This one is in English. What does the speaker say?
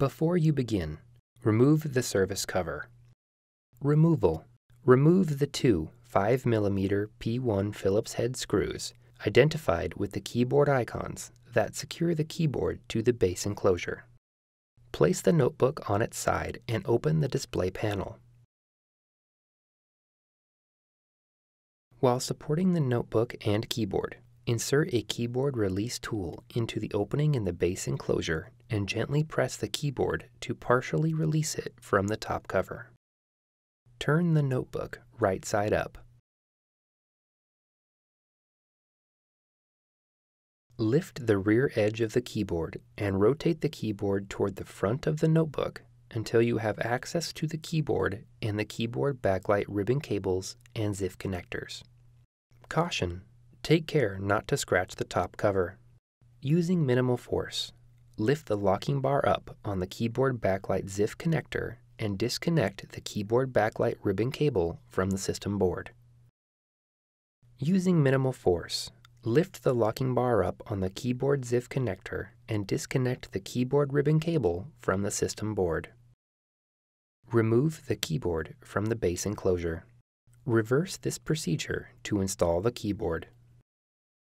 Before you begin, remove the service cover. Removal. Remove the two 5mm P1 Phillips head screws identified with the keyboard icons that secure the keyboard to the base enclosure. Place the notebook on its side and open the display panel. While supporting the notebook and keyboard, insert a keyboard release tool into the opening in the base enclosure and gently press the keyboard to partially release it from the top cover. Turn the notebook right side up. Lift the rear edge of the keyboard and rotate the keyboard toward the front of the notebook until you have access to the keyboard and the keyboard backlight ribbon cables and ZIF connectors. Caution: take care not to scratch the top cover. Using minimal force, lift the locking bar up on the keyboard backlight ZIF connector and disconnect the keyboard backlight ribbon cable from the system board. Using minimal force, lift the locking bar up on the keyboard ZIF connector and disconnect the keyboard ribbon cable from the system board. Remove the keyboard from the base enclosure. Reverse this procedure to install the keyboard.